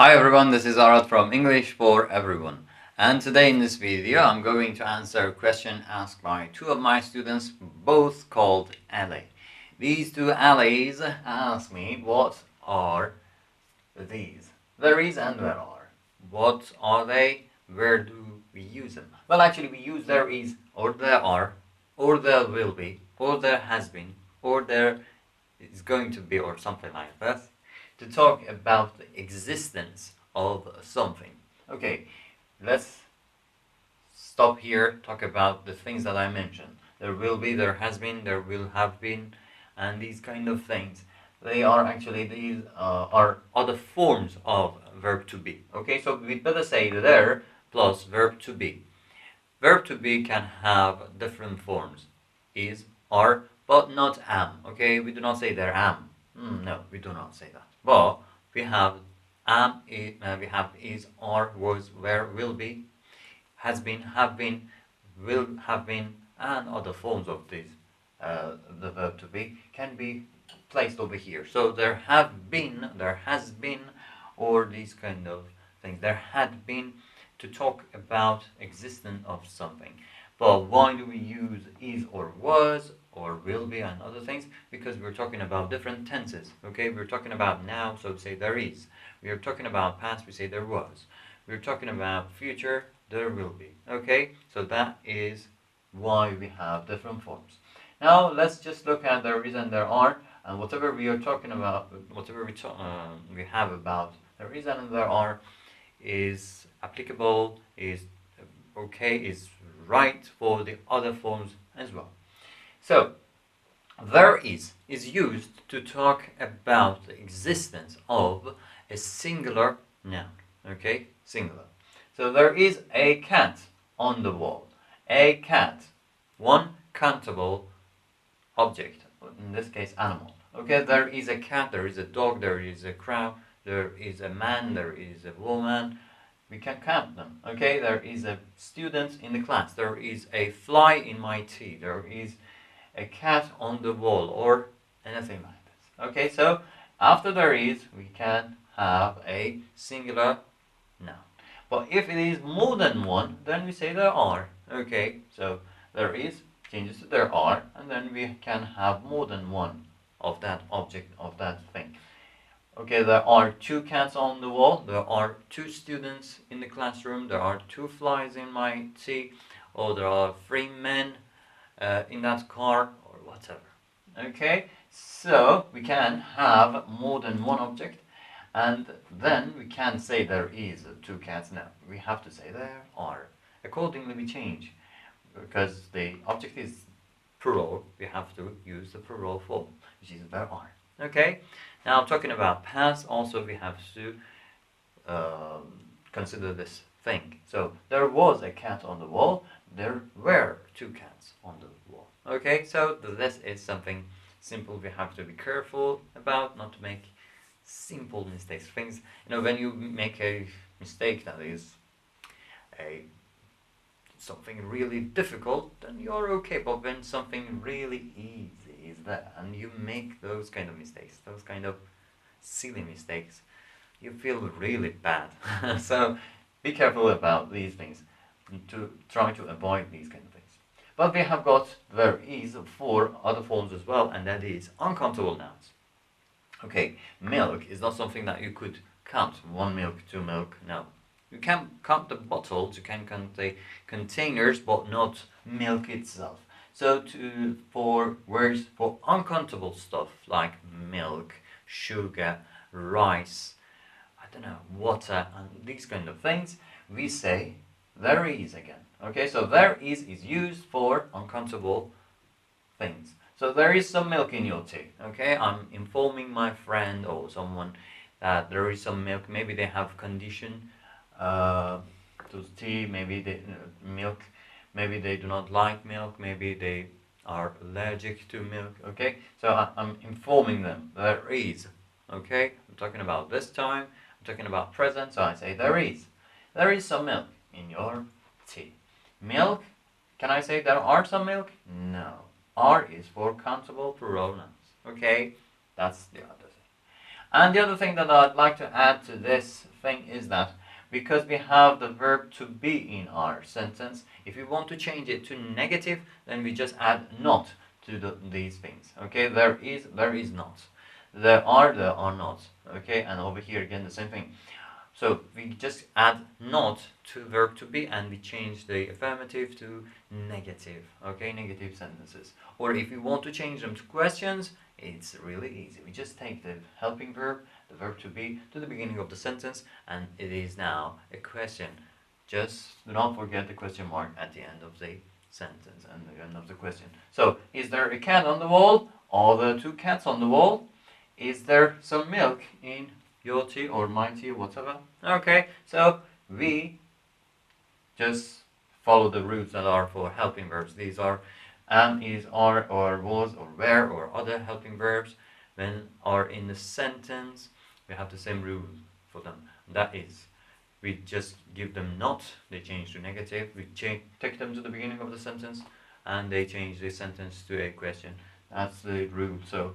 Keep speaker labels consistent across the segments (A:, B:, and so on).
A: Hi everyone, this is Arad from English for Everyone, and today in this video I'm going to answer a question asked by two of my students, both called Ali. These two Alis asked me, what are these? There is and there are. What are they? Where do we use them? Well, actually we use there is, or there are, or there will be, or there has been, or there is going to be, or something like that, to talk about the existence of something. Okay, let's stop here, talk about the things that I mentioned. There will be, there has been, there will have been, and these kind of things. They are actually, these are other forms of verb to be. Okay, so we'd better say there plus verb to be. Verb to be can have different forms. Is, are, but not am. Okay, we do not say there am. No, we do not say that. But we have am, we have is, are, was, were, will be, has been, have been, will have been, and other forms of this. The verb to be can be placed over here. So there have been, there has been, or these kind of things. There had been, to talk about existence of something. But why do we use is or was or will be and other things? Because we're talking about different tenses. Okay, we're talking about now, so say there is. We are talking about past, we say there was. We're talking about future, there will be. Okay, so that is why we have different forms. Now let's just look at there is and there are, and whatever we are talking about, whatever we have about there is and there are is applicable, is okay, is right for the other forms as well. So there is used to talk about the existence of a singular noun. Okay, singular. So there is a cat on the wall. A cat, one countable object, in this case animal. Okay, there is a cat, there is a dog, there is a crow, there is a man, there is a woman. We can count them. Okay, there is a student in the class, there is a fly in my tea, there is a cat on the wall, or anything like this. Okay, so after there is, we can have a singular noun. But if it is more than one, then we say there are. Okay, so there is changes to there are, and then we can have more than one of that object, of that thing. Okay, there are two cats on the wall, there are two students in the classroom, there are two flies in my tea, or there are three men in that car, or whatever. Okay, so we can have more than one object, and then we can say there is two cats. Now we have to say there are. Accordingly we change, because the object is plural, we have to use the plural form, which is there are. Okay, now talking about past, also we have to consider this thing. So there was a cat on the wall, there were two cats on the wall. Okay, so this is something simple we have to be careful about, not to make simple mistakes. Things, when you make a mistake that is something really difficult, then you're okay. But when something really easy is there, and you make those kind of mistakes, those kind of silly mistakes, you feel really bad. So be careful about these things, to try to avoid these kind of things. But we have got there is for other forms as well, and that is uncountable nouns. Okay, milk is not something that you could count. One milk, two milk, no. You can count the bottles, you can count the containers, but not milk itself. So for words for uncountable stuff like milk, sugar, rice, I don't know, water, and these kind of things, we say there is again. Okay, so there is used for uncountable things. So there is some milk in your tea. Okay, I'm informing my friend or someone that there is some milk. Maybe they have condition to tea. Maybe they milk. Maybe they do not like milk. Maybe they are allergic to milk. Okay, so I'm informing them there is. Okay, I'm talking about this time. I'm talking about present. So I say there is. There is some milk in your tea. Milk. Can I say there are some milk? No. Are is for countable plural nouns. Okay, that's the other thing. And the other thing that I'd like to add to this thing is that because we have the verb to be in our sentence, if we want to change it to negative, then we just add not to these things. Okay, there is not. There are not. Okay, and over here again the same thing. So we just add not to verb to be and we change the affirmative to negative. Okay, negative sentences. Or if we want to change them to questions, it's really easy. We just take the helping verb, the verb to be, to the beginning of the sentence, and it is now a question. Just do not forget the question mark at the end of the sentence and the end of the question. So, is there a cat on the wall? Are there two cats on the wall? Is there some milk in your tea or my tea, whatever? Okay, so we just follow the rules that are for helping verbs. These are am, is, are, or was, or were, or other helping verbs. When are in the sentence, we have the same rule for them. That is, we just give them not, they change to negative. We take them to the beginning of the sentence, and they change the sentence to a question. That's the rule. So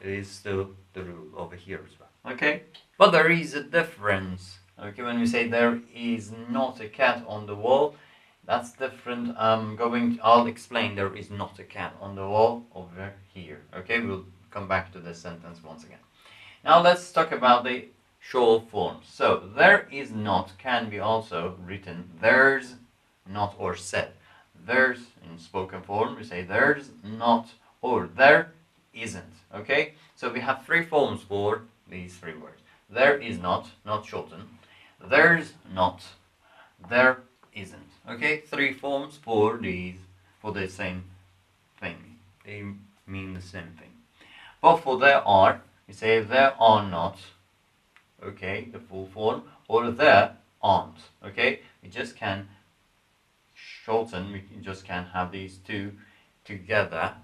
A: it is still the rule over here as well. Okay, but there is a difference. Okay, when we say there is not a cat on the wall, that's different. I'll explain there is not a cat on the wall over here. Okay, we'll come back to this sentence once again. Now let's talk about the short forms. So there is not can be also written there's not or said. There's in spoken form we say there's not or there isn't. Okay, so we have three forms for these three words. There is not shortened. There's not. There isn't. Okay, three forms for the same thing. They mean the same thing. But for there are, we say there are not. Okay, the full form, or there aren't. Okay, we just can shorten. We just can have these two together.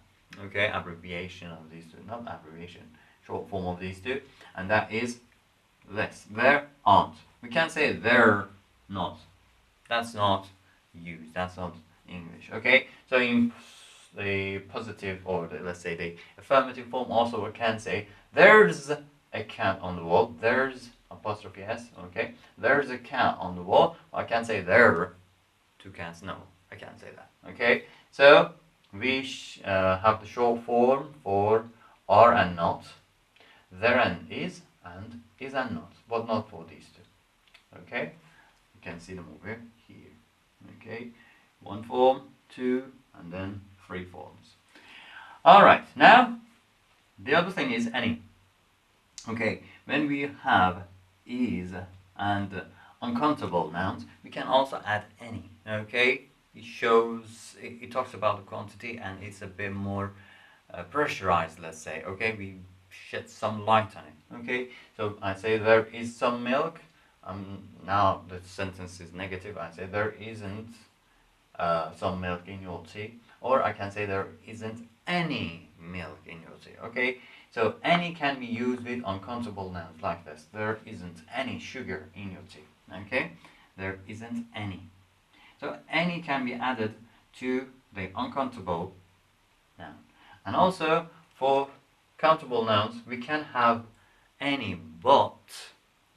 A: Okay, abbreviation of these two, not abbreviation, short form of these two, and that is this. There aren't. We can't say they're not. That's not used. That's not English. Okay, so in the positive or let's say the affirmative form, also we can say there's a cat on the wall. There's apostrophe s. Okay, there's a cat on the wall. I can't say there are two cats. No, I can't say that. Okay, so we have the short form for are and not, there and is and not, but not for these two. Okay, you can see them over here. Okay, one form, two, and then three forms. All right, now the other thing is any. Okay, when we have is and uncountable nouns, we can also add any. Okay, it talks about the quantity and it's a bit more pressurized, let's say. Okay, we shed some light on it. Okay, so I say there is some milk. Now the sentence is negative. I say there isn't some milk in your tea, or I can say there isn't any milk in your tea. Okay, so any can be used with uncountable nouns like this. There isn't any sugar in your tea. Okay, there isn't any. So any can be added to the uncountable noun. And also for countable nouns, we can have any, but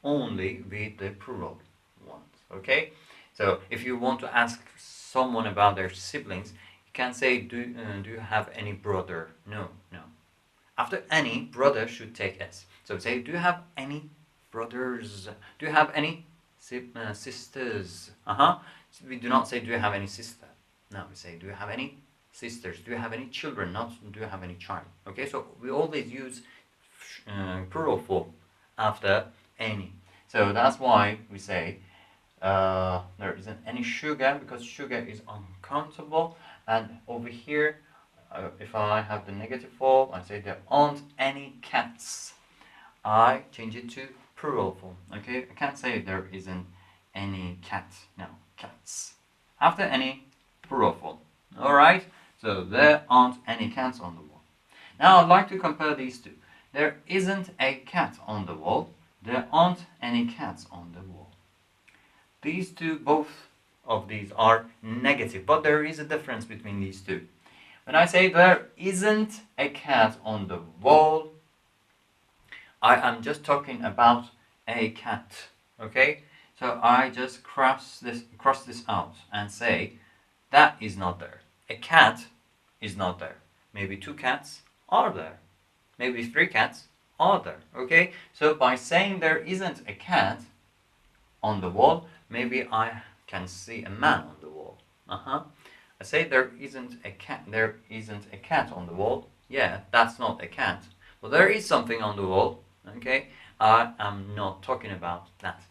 A: only with the plural ones. Okay? So if you want to ask someone about their siblings, you can say, do you have any brother? No. After any, brother should take S. So say, do you have any brothers? Do you have any sisters? So we do not say, do you have any sister? No, we say, do you have any sisters? Do you have any children? Not, do you have any child? Okay, so we always use plural form after any. So that's why we say there isn't any sugar, because sugar is uncountable. And over here, if I have the negative form, I say there aren't any cats. I change it to plural form. Okay, I can't say there isn't any cat. No, cats. After any, plural form. Alright, so there aren't any cats on the wall. Now I'd like to compare these two. There isn't a cat on the wall. There aren't any cats on the wall. These two, both of these are negative, but there is a difference between these two. When I say there isn't a cat on the wall, I am just talking about a cat. Okay, so I just cross this out and say that is not there. A cat is not there. Maybe two cats are there. Maybe three cats are there. Okay, so by saying there isn't a cat on the wall, maybe I can see a man on the wall. I say there isn't a cat. There isn't a cat on the wall. Yeah, that's not a cat. Well, there is something on the wall. Okay, I am not talking about that.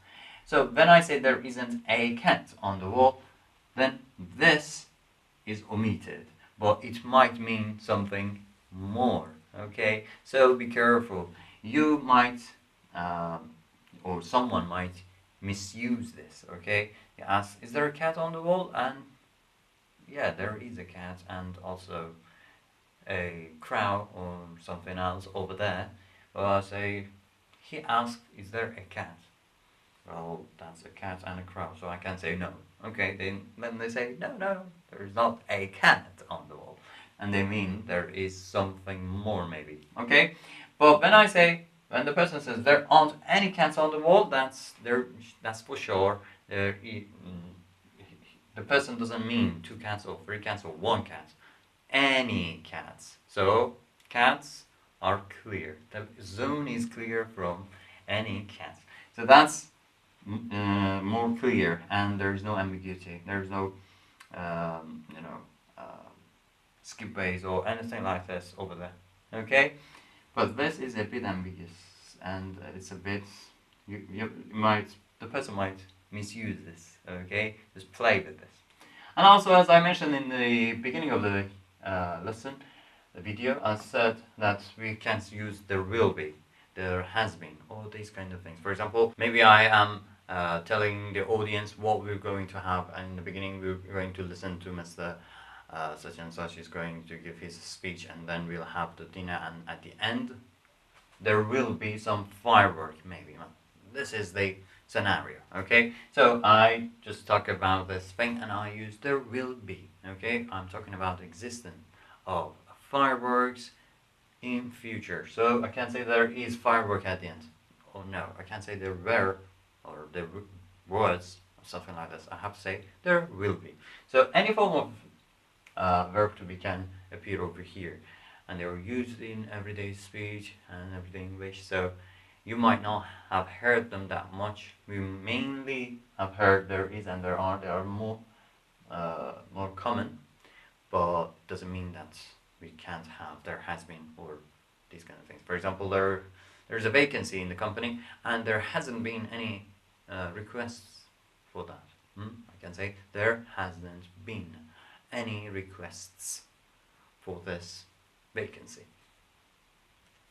A: So when I say there isn't a cat on the wall, then this is omitted, but it might mean something more. Okay, so be careful. You might, or someone might misuse this. Okay, you ask, "Is there a cat on the wall?" And yeah, there is a cat, and also a crow or something else over there. Well, I say, he asked, "Is there a cat?" Well, that's a cat and a crow, so I can say no. Okay, then they say, no, there is not a cat on the wall. And they mean there is something more, maybe. Okay? But when the person says there aren't any cats on the wall, that's for sure. The person doesn't mean two cats or three cats or one cat. Any cats. So, cats are clear. The zone is clear from any cat. So that's more clear, and there is no ambiguity. There is no, skip ways or anything like this over there. Okay, but this is a bit ambiguous, and it's a bit. The person might misuse this. Okay, just play with this. And also, as I mentioned in the beginning of the lesson, the video, I said that we can use there will be, there has been, all these kind of things. For example, maybe I am telling the audience what we're going to have, and in the beginning we're going to listen to Mr. Such and such is going to give his speech, and then we'll have the dinner, and at the end there will be some firework, maybe. This is the scenario. Okay, so I just talk about this thing and I use there will be. Okay, I'm talking about the existence of fireworks in future. So I can't say there is firework at the end. Oh no, I can't say there were or there was or something like this. I have to say there will be. So any form of verb to be can appear over here, and they are used in everyday speech and everyday English. So you might not have heard them that much. We mainly have heard there is and there are. They are more common, but doesn't mean that we can't have there has been or these kind of things. For example, there's a vacancy in the company and there hasn't been any requests for that. I can say there hasn't been any requests for this vacancy.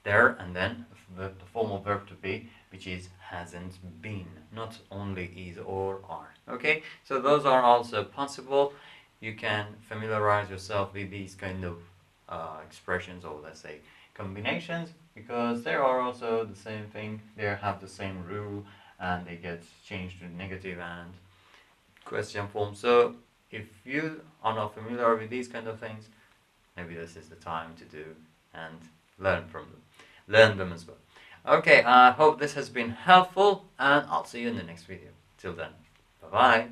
A: There and then the formal verb to be, which is hasn't been, not only is or are. Okay, so those are also possible. You can familiarize yourself with these kind of expressions, or let's say combinations, because they are also the same thing. They have the same rule and they get changed to negative and question form. So if you are not familiar with these kind of things, maybe this is the time to do and learn from them. Learn them as well. Okay, I hope this has been helpful, and I'll see you in the next video. Till then, bye-bye.